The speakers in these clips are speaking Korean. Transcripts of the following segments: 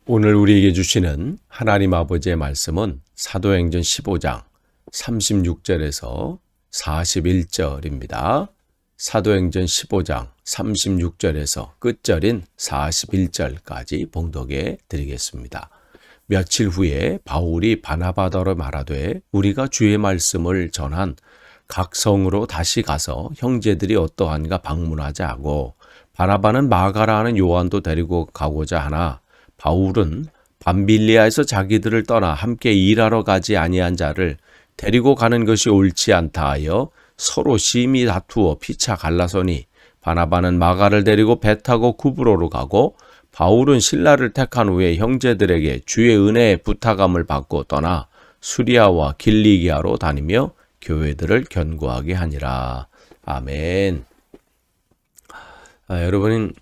오늘 우리에게 주시는 하나님 아버지의 말씀은 사도행전 15장 36절에서 41절입니다. 사도행전 15장 36절에서 끝절인 41절까지 봉독해 드리겠습니다. 며칠 후에 바울이 바나바더로 말하되 우리가 주의 말씀을 전한 각 성으로 다시 가서 형제들이 어떠한가 방문하자 하고, 바나바는 마가라 하는 요한도 데리고 가고자 하나 바울은 밤빌리아에서 자기들을 떠나 함께 일하러 가지 아니한 자를 데리고 가는 것이 옳지 않다 하여 서로 심히 다투어 피차 갈라서니, 바나바는 마가를 데리고 배 타고 구브로로 가고 바울은 신라를 택한 후에 형제들에게 주의 은혜의 부탁함을 받고 떠나 수리아와 길리기아로 다니며 교회들을 견고하게 하니라. 아멘. 여러분,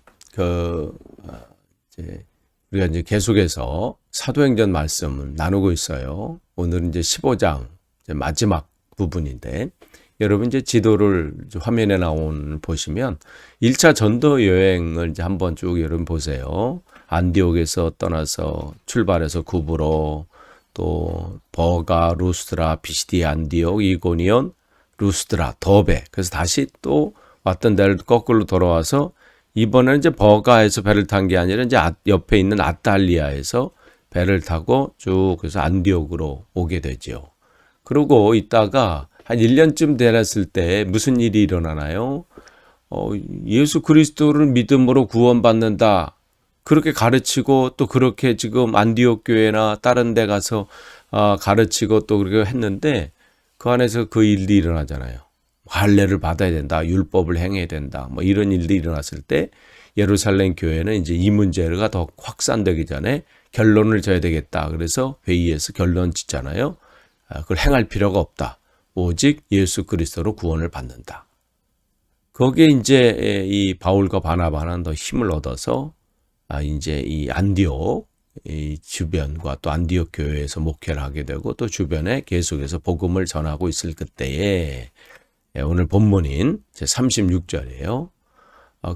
우리가 이제 계속해서 사도행전 말씀을 나누고 있어요. 오늘은 이제 15장 마지막 부분인데, 여러분 이제 지도를 화면에 보시면 1차 전도 여행을 이제 한번 쭉 여러분 보세요. 안디옥에서 떠나서 출발해서 구브로, 또 버가, 루스드라, 비시디, 안디옥, 이고니온, 루스드라, 더베. 그래서 다시 또 왔던 데를 거꾸로 돌아와서 이번에는 이제 버가에서 배를 탄 게 아니라 이제 옆에 있는 아탈리아에서 배를 타고 쭉 그래서 안디옥으로 오게 되죠. 그러고 있다가 한 1년쯤 되었을 때 무슨 일이 일어나나요? 예수 그리스도를 믿음으로 구원받는다, 그렇게 가르치고 또 그렇게 지금 안디옥 교회나 다른 데 가서 가르치고 또 그렇게 했는데, 그 안에서 그 일이 일어나잖아요. 할례를 받아야 된다, 율법을 행해야 된다, 뭐 이런 일들이 일어났을 때 예루살렘 교회는 이제 이 문제가 더 확산되기 전에 결론을 져야 되겠다. 그래서 회의에서 결론 짓잖아요. 그걸 행할 필요가 없다. 오직 예수 그리스도로 구원을 받는다. 거기에 이제 이 바울과 바나바는 더 힘을 얻어서 이제 이 안디옥 이 주변과 또 안디옥 교회에서 목회를 하게 되고, 또 주변에 계속해서 복음을 전하고 있을 그때에 오늘 본문인 제 36절이에요.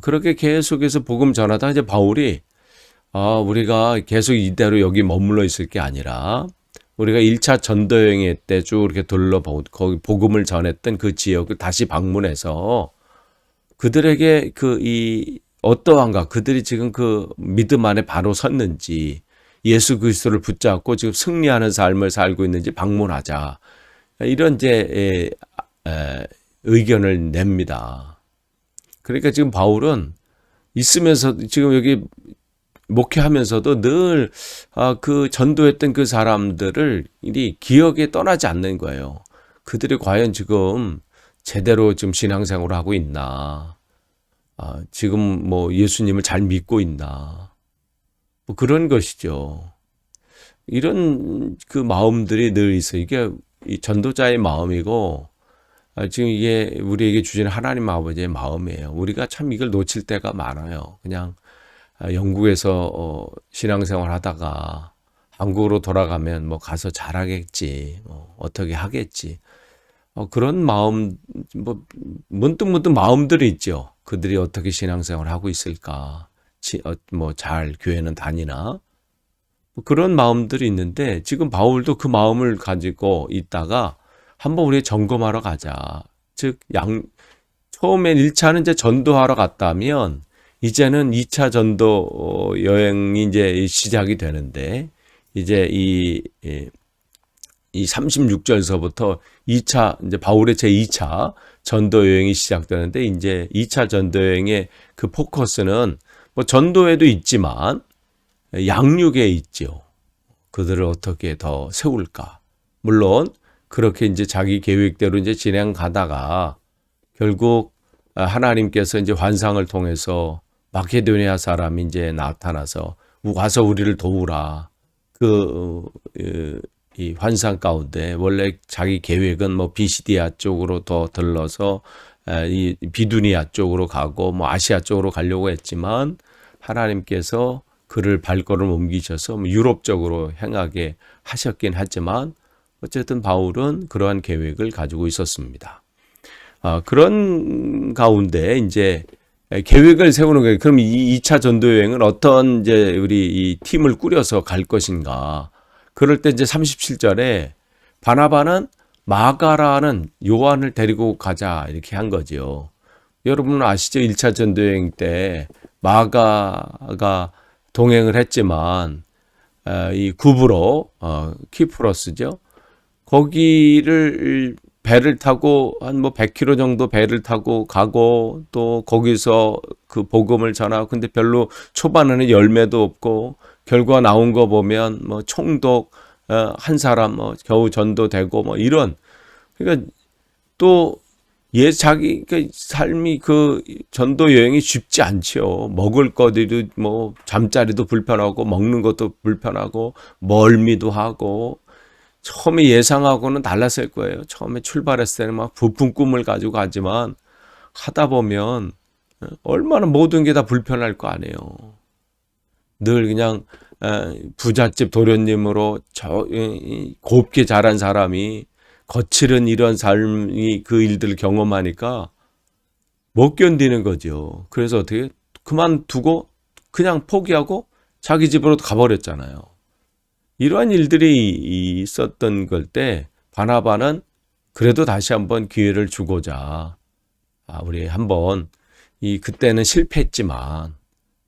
그렇게 계속해서 복음 전하다 이제 바울이 우리가 계속 이대로 여기 머물러 있을 게 아니라 우리가 1차 전도여행 때 쭉 이렇게 둘러보고 거기 복음을 전했던 그 지역을 다시 방문해서 그들에게 어떠한가, 그들이 지금 그 믿음 안에 바로 섰는지, 예수 그리스도를 붙잡고 지금 승리하는 삶을 살고 있는지 방문하자, 이런 이제 의견을 냅니다. 그러니까 지금 바울은 있으면서 지금 여기 목회하면서도 늘 그 전도했던 그 사람들을 기억에 떠나지 않는 거예요. 그들이 과연 지금 제대로 지금 신앙생활을 하고 있나, 지금 뭐 예수님을 잘 믿고 있나, 뭐 그런 것이죠. 이런 그 마음들이 늘 있어요. 이게 이 전도자의 마음이고, 지금 이게 우리에게 주시는 하나님 아버지의 마음이에요. 우리가 참 이걸 놓칠 때가 많아요. 그냥 영국에서 신앙생활 하다가 한국으로 돌아가면 뭐 가서 잘하겠지, 뭐 어떻게 하겠지, 그런 마음, 뭐 문득문득 마음들이 있죠. 그들이 어떻게 신앙생활을 하고 있을까, 뭐 잘 교회는 다니나, 뭐 그런 마음들이 있는데, 지금 바울도 그 마음을 가지고 있다가 한번 우리 점검하러 가자. 즉 처음엔 1차는 이제 전도하러 갔다면 이제는 2차 전도 여행이 이제 시작이 되는데, 이제 이 36절서부터 2차 이제 바울의 제 2차 전도 여행이 시작되는데, 이제 2차 전도 여행의 그 포커스는 뭐 전도에도 있지만 양육에 있죠. 그들을 어떻게 더 세울까. 물론 그렇게 이제 자기 계획대로 이제 진행 가다가 결국 하나님께서 이제 환상을 통해서 마케도니아 사람이 이제 나타나서 와서 우리를 도우라. 이 환상 가운데 원래 자기 계획은 뭐 비시디아 쪽으로 더 들러서 이 비두니아 쪽으로 가고 뭐 아시아 쪽으로 가려고 했지만, 하나님께서 그를 발걸음 옮기셔서 유럽 쪽으로 행하게 하셨긴 하지만, 어쨌든 바울은 그러한 계획을 가지고 있었습니다. 그런 가운데 이제 계획을 세우는 거예요. 그럼 이 2차 전도 여행은 어떤 이제 우리 이 팀을 꾸려서 갈 것인가. 그럴 때 이제 37절에 바나바는 마가라는 요한을 데리고 가자 이렇게 한 거죠. 여러분 아시죠? 1차 전도 여행 때 마가가 동행을 했지만 이 구브로 키프로스죠. 거기를 배를 타고 한 뭐 100km 정도 배를 타고 가고 또 거기서 그 복음을 전하고 근데 별로 초반에는 열매도 없고 결과 나온 거 보면 뭐 총독 한 사람 뭐 겨우 전도되고 뭐 이런 그러니까 또 자기 삶이 그 전도 여행이 쉽지 않죠. 먹을 거리도 뭐 잠자리도 불편하고 먹는 것도 불편하고 멀미도 하고 처음에 예상하고는 달랐을 거예요. 처음에 출발했을 때는 막 부푼 꿈을 가지고 가지만 하다 보면 얼마나 모든 게 다 불편할 거 아니에요. 늘 그냥 부잣집 도련님으로 곱게 자란 사람이 거칠은 이런 삶이 그 일들을 경험하니까 못 견디는 거죠. 그래서 어떻게 그만두고 그냥 포기하고 자기 집으로 가버렸잖아요. 이러한 일들이 있었던 걸 때 바나바는 그래도 다시 한번 기회를 주고자 우리 한번 그때는 실패했지만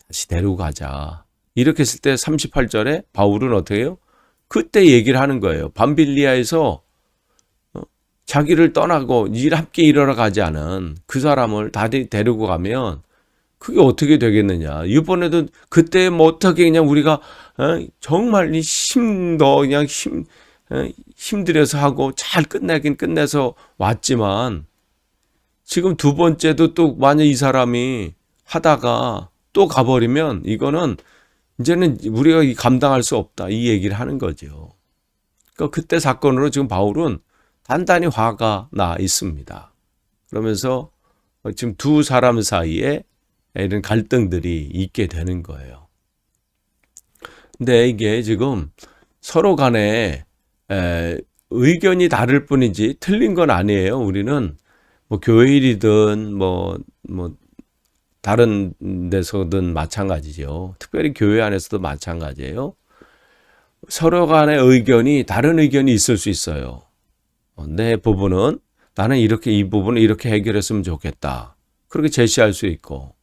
다시 데리고 가자. 이렇게 했을 때 38절에 바울은 어떻게 해요? 그때 얘기를 하는 거예요. 밤빌리아에서 자기를 떠나고 함께 일하러 가지 않은 그 사람을 다 데리고 가면 그게 어떻게 되겠느냐. 이번에도 그때 뭐 어떻게 그냥 우리가 정말 그냥 힘들여서 하고 잘 끝내긴 끝내서 왔지만 지금 두 번째도 또 만약 이 사람이 하다가 또 가버리면 이거는 이제는 우리가 감당할 수 없다. 이 얘기를 하는 거죠. 그러니까 그때 사건으로 지금 바울은 단단히 화가 나 있습니다. 그러면서 지금 두 사람 사이에 이런 갈등들이 있게 되는 거예요. 근데 이게 지금 서로 간에 의견이 다를 뿐이지 틀린 건 아니에요. 우리는 뭐 교회 일이든 뭐 다른 데서든 마찬가지죠. 특별히 교회 안에서도 마찬가지예요. 서로 간의 의견이 다른 의견이 있을 수 있어요. 내 부분은 나는 이렇게 이 부분을 이렇게 해결했으면 좋겠다. 그렇게 제시할 수 있고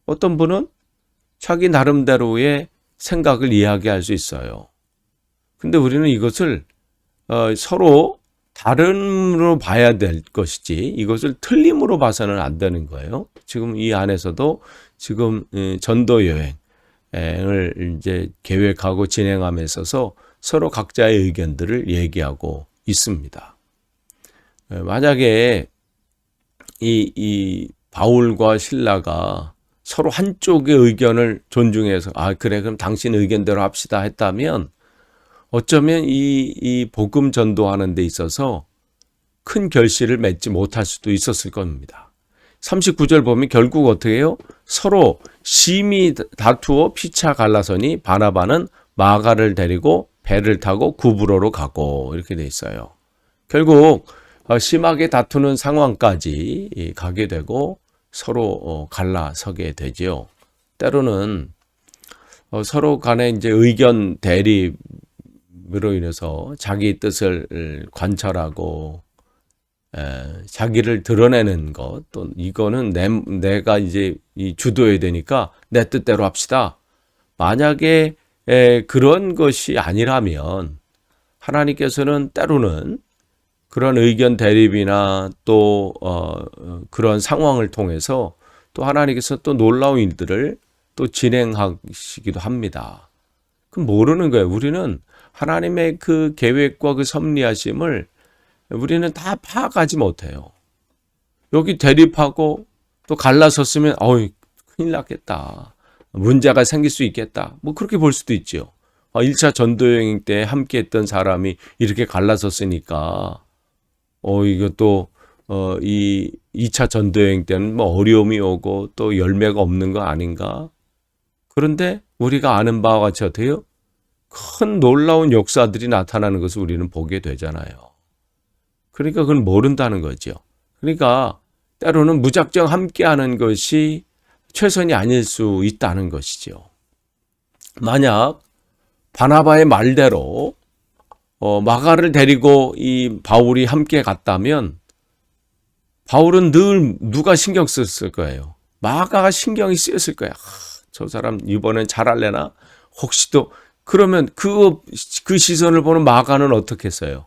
어떤 분은 자기 나름대로의 생각을 이야기할 수 있어요. 근데 우리는 이것을 서로 다름으로 봐야 될 것이지 이것을 틀림으로 봐서는 안 되는 거예요. 지금 이 안에서도 지금 전도 여행을 이제 계획하고 진행함에 있어서 서로 각자의 의견들을 얘기하고 있습니다. 만약에 이 바울과 실라가 서로 한쪽의 의견을 존중해서 그래 그럼 당신 의견대로 합시다 했다면 어쩌면 이 복음 전도하는 데 있어서 큰 결실을 맺지 못할 수도 있었을 겁니다. 39절 보면 결국 어떻게 해요? 서로 심히 다투어 피차 갈라서니 바나바는 마가를 데리고 배를 타고 구브로로 가고 이렇게 돼 있어요. 결국 심하게 다투는 상황까지 가게 되고 서로 갈라서게 되죠. 때로는 서로 간에 이제 의견 대립으로 인해서 자기 뜻을 관철하고 자기를 드러내는 것, 또 이거는 내가 이제 주도해야 되니까 내 뜻대로 합시다. 만약에 그런 것이 아니라면 하나님께서는 때로는 그런 의견 대립이나 또 그런 상황을 통해서 또 하나님께서 또 놀라운 일들을 또 진행하시기도 합니다. 그럼 모르는 거예요. 우리는 하나님의 그 계획과 그 섭리하심을 우리는 다 파악하지 못해요. 여기 대립하고 또 갈라섰으면 큰일 났겠다. 문제가 생길 수 있겠다. 뭐 그렇게 볼 수도 있죠. 1차 전도여행 때 함께 했던 사람이 이렇게 갈라섰으니까 이것도 이 2차 전도여행 때는 뭐 어려움이 오고 또 열매가 없는 거 아닌가? 그런데 우리가 아는 바와 같이 어때요? 큰 놀라운 역사들이 나타나는 것을 우리는 보게 되잖아요. 그러니까 그건 모른다는 거죠. 그러니까 때로는 무작정 함께하는 것이 최선이 아닐 수 있다는 것이죠. 만약 바나바의 말대로 마가를 데리고 이 바울이 함께 갔다면 바울은 늘 누가 신경 썼을 거예요. 마가가 신경이 쓰였을 거야. 저 사람 이번엔 잘할래나? 혹시 또 그러면 그 시선을 보는 마가는 어떻게 했어요?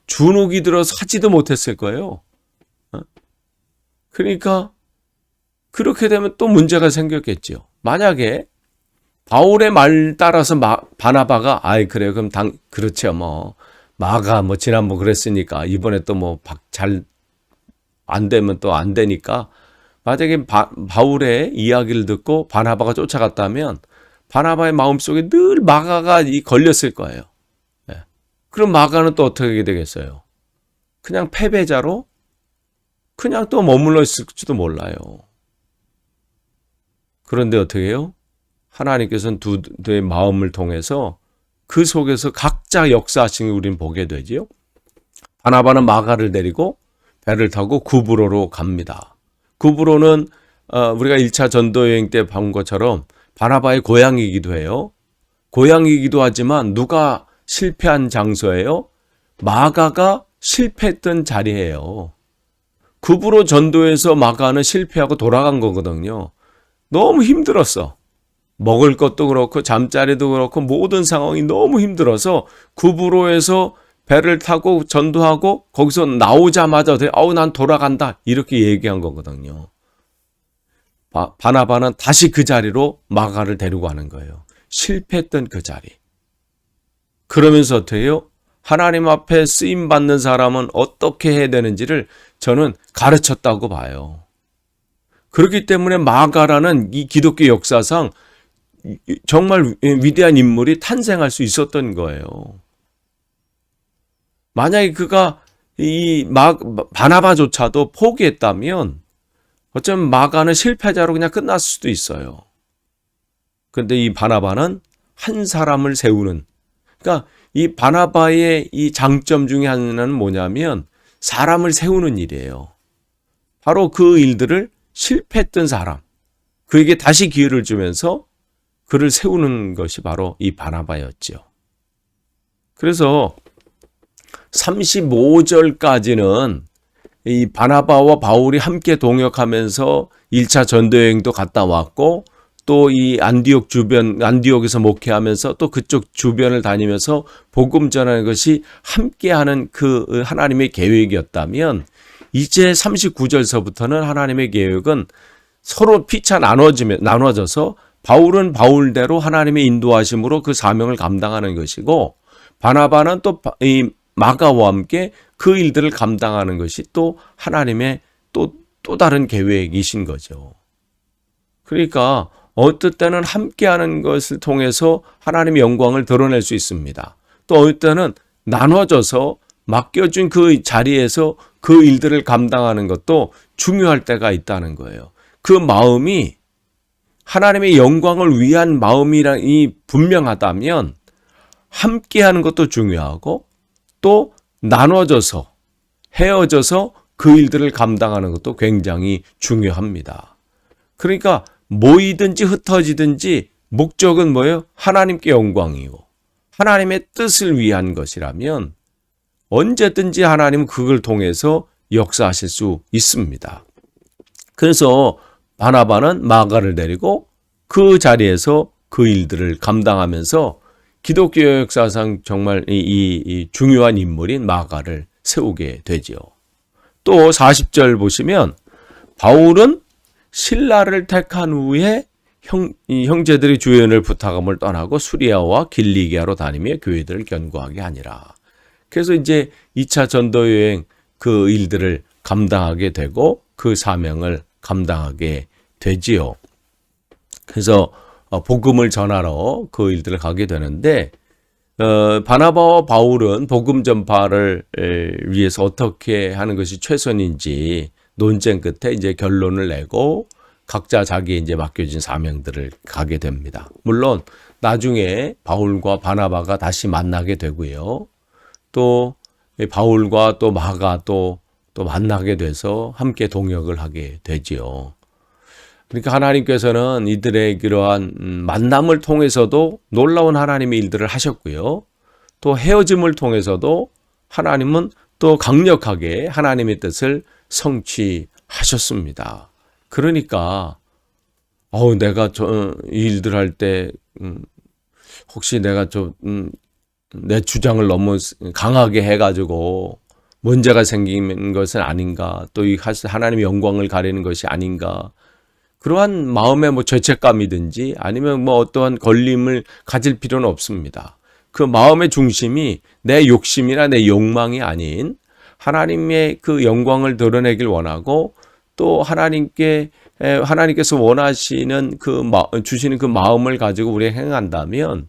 주눅이 들어서 하지도 못했을 거예요. 그러니까 그렇게 되면 또 문제가 생겼겠죠. 만약에 바울의 말 따라서 바나바가 그래요. 그럼 그렇죠. 뭐 마가 뭐 지난번 그랬으니까 이번에 또 뭐 잘 안 되면 또 안 되니까 만약에 바울의 이야기를 듣고 바나바가 쫓아갔다면 바나바의 마음속에 늘 마가가 걸렸을 거예요. 네. 그럼 마가는 또 어떻게 되겠어요? 그냥 패배자로 그냥 또 머물러 있을지도 몰라요. 그런데 어떻게 해요? 하나님께서는 두의 마음을 통해서 그 속에서 각자 역사하신 걸 우리는 보게 되지요. 바나바는 마가를 데리고 배를 타고 구브로로 갑니다. 구브로는 우리가 1차 전도여행 때 본 것처럼 바나바의 고향이기도 해요. 고향이기도 하지만 누가 실패한 장소예요? 마가가 실패했던 자리예요. 구브로 전도에서 마가는 실패하고 돌아간 거거든요. 너무 힘들었어. 먹을 것도 그렇고 잠자리도 그렇고 모든 상황이 너무 힘들어서 구브로에서 배를 타고 전도하고 거기서 나오자마자 난 돌아간다 이렇게 얘기한 거거든요. 바나바는 다시 그 자리로 마가를 데리고 가는 거예요. 실패했던 그 자리. 그러면서 어떻게 해요? 하나님 앞에 쓰임받는 사람은 어떻게 해야 되는지를 저는 가르쳤다고 봐요. 그렇기 때문에 마가라는 이 기독교 역사상 정말 위대한 인물이 탄생할 수 있었던 거예요. 만약에 그가 바나바조차도 포기했다면 어쩌면 마가는 실패자로 그냥 끝났을 수도 있어요. 그런데 이 바나바는 한 사람을 세우는, 그러니까 이 바나바의 이 장점 중에 하나는 뭐냐면 사람을 세우는 일이에요. 바로 그 일들을 실패했던 사람, 그에게 다시 기회를 주면서 그를 세우는 것이 바로 이 바나바였죠. 그래서 35절까지는 이 바나바와 바울이 함께 동역하면서 1차 전도여행도 갔다 왔고 또 이 안디옥에서 목회하면서 또 그쪽 주변을 다니면서 복음 전하는 것이 함께하는 그 하나님의 계획이었다면 이제 39절서부터는 하나님의 계획은 서로 피차 나눠져서 바울은 바울대로 하나님의 인도하심으로 그 사명을 감당하는 것이고 바나바는 또 이 마가와 함께 그 일들을 감당하는 것이 또 하나님의 또 다른 계획이신 거죠. 그러니까 어떨 때는 함께하는 것을 통해서 하나님의 영광을 드러낼 수 있습니다. 또 어떨 때는 나눠져서 맡겨준 그 자리에서 그 일들을 감당하는 것도 중요할 때가 있다는 거예요. 그 마음이 하나님의 영광을 위한 마음이 분명하다면 함께하는 것도 중요하고 또 나눠져서 헤어져서 그 일들을 감당하는 것도 굉장히 중요합니다. 그러니까 모이든지 흩어지든지 목적은 뭐예요? 하나님께 영광이고 하나님의 뜻을 위한 것이라면 언제든지 하나님은 그걸 통해서 역사하실 수 있습니다. 그래서 바나바는 마가를 데리고 그 자리에서 그 일들을 감당하면서 기독교 역사상 정말 이 중요한 인물인 마가를 세우게 되죠. 또 40절 보시면 바울은 실라를 택한 후에 형제들이 주연을 부탁함을 떠나고 수리아와 길리기아로 다니며 교회들을 견고하게 하니라. 그래서 이제 2차 전도여행 그 일들을 감당하게 되고 그 사명을 감당하게 되지요. 그래서 복음을 전하러 그 일들을 가게 되는데 바나바와 바울은 복음 전파를 위해서 어떻게 하는 것이 최선인지 논쟁 끝에 이제 결론을 내고 각자 자기 이제 맡겨진 사명들을 가게 됩니다. 물론 나중에 바울과 바나바가 다시 만나게 되고요. 또 바울과 또 마가 또 만나게 돼서 함께 동역을 하게 되지요. 그러니까 하나님께서는 이들의 그러한 만남을 통해서도 놀라운 하나님의 일들을 하셨고요. 또 헤어짐을 통해서도 하나님은 또 강력하게 하나님의 뜻을 성취하셨습니다. 그러니까 내가 이 일들 할 때 혹시 내가 내 주장을 너무 강하게 해가지고 문제가 생기는 것은 아닌가, 또 이 하나님의 영광을 가리는 것이 아닌가, 그러한 마음의 죄책감이든지 아니면 어떠한 걸림을 가질 필요는 없습니다. 그 마음의 중심이 내 욕심이나 내 욕망이 아닌 하나님의 그 영광을 드러내길 원하고, 또 하나님께서 원하시는 주시는 그 마음을 가지고 우리가 행한다면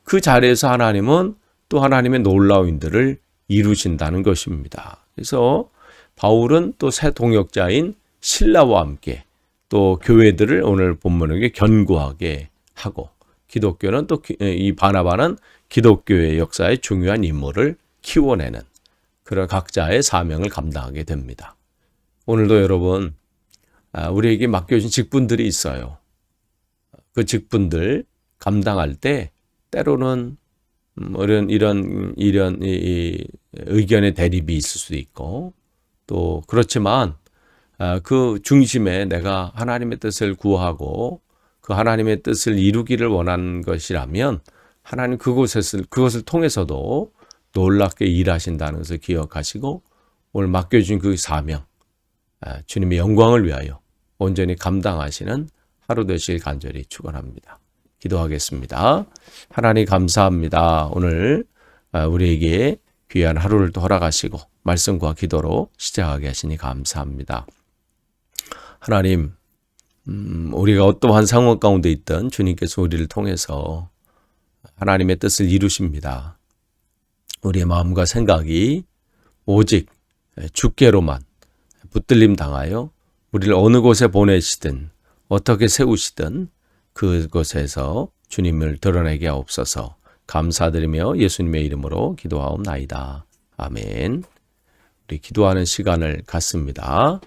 그 자리에서 하나님은 또 하나님의 놀라운 일들을 이루신다는 것입니다. 그래서 바울은 또 새 동역자인 실라와 함께 또 교회들을 오늘 본문에 견고하게 하고, 기독교는 또 이 바나바는 기독교의 역사의 중요한 인물을 키워내는 그런 각자의 사명을 감당하게 됩니다. 오늘도 여러분, 우리에게 맡겨진 직분들이 있어요. 그 직분들 감당할 때 때로는 이런 의견의 대립이 있을 수도 있고, 또 그렇지만 그 중심에 내가 하나님의 뜻을 구하고 그 하나님의 뜻을 이루기를 원하는 것이라면 하나님 그것을 통해서도 놀랍게 일하신다는 것을 기억하시고, 오늘 맡겨준 그 사명, 주님의 영광을 위하여 온전히 감당하시는 하루 되시길 간절히 축원합니다. 기도하겠습니다. 하나님 감사합니다. 오늘 우리에게 귀한 하루를 또 허락하시고 말씀과 기도로 시작하게 하시니 감사합니다. 하나님, 우리가 어떠한 상황 가운데 있든 주님께서 우리를 통해서 하나님의 뜻을 이루십니다. 우리의 마음과 생각이 오직 주께로만 붙들림 당하여 우리를 어느 곳에 보내시든 어떻게 세우시든 그곳에서 주님을 드러내게 하옵소서. 감사드리며 예수님의 이름으로 기도하옵나이다. 아멘. 우리 기도하는 시간을 갖습니다.